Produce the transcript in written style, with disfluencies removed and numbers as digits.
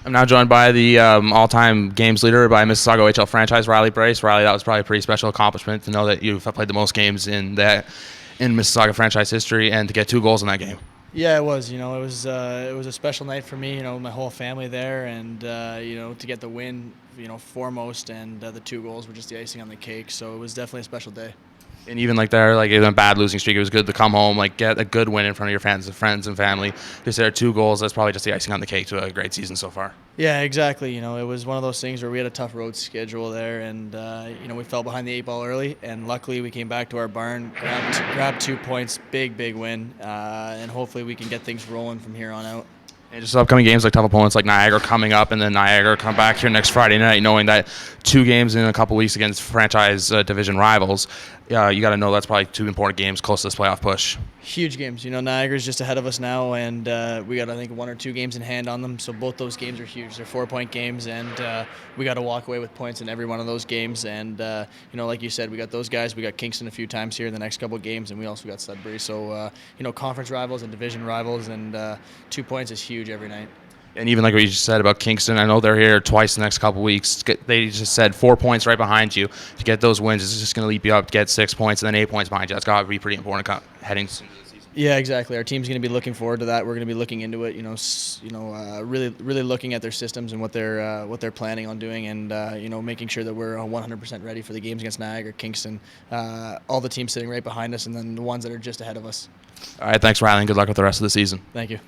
I'm now joined by the all-time games leader by Mississauga OHL franchise, Riley Brace. Riley, that was probably a pretty special accomplishment to know that you've played the most games in Mississauga franchise history and to get 2 goals in that game. Yeah, it was. It was a special night for me. My whole family there, and to get the win, foremost, and the 2 goals were just the icing on the cake. So it was definitely a special day. And even in a bad losing streak, it was good to come home, get a good win in front of your fans, friends, and family. Just there are 2 goals. That's probably just the icing on the cake to a great season so far. Yeah, exactly. It was one of those things where we had a tough road schedule there, and we fell behind the 8 ball early, and luckily we came back to our barn, grabbed 2 points, big win, and hopefully we can get things rolling from here on out. And just upcoming games like tough opponents like Niagara coming up, and then Niagara come back here next Friday night, knowing that 2 games in a couple weeks against franchise division rivals. You got to know that's probably 2 important games close to this playoff push. Huge games. Niagara's just ahead of us now, and we got, I think, 1 or 2 games in hand on them. So both those games are huge. They're 4-point games, and we got to walk away with points in every one of those games. And like you said, we got those guys. We got Kingston a few times here in the next couple of games, and we also got Sudbury. So conference rivals and division rivals, and 2 points is huge every night. And even like what you just said about Kingston, I know they're here twice the next couple of weeks. They just said 4 points right behind you. To get those wins, it's just going to leap you up to get 6 points and then 8 points behind you. That's got to be pretty important heading into the season. Yeah, exactly. Our team's going to be looking forward to that. We're going to be looking into it. Really looking at their systems and what they're planning on doing, and making sure that we're 100% ready for the games against Niagara, Kingston, all the teams sitting right behind us, and then the ones that are just ahead of us. All right, thanks, Riley, and good luck with the rest of the season. Thank you.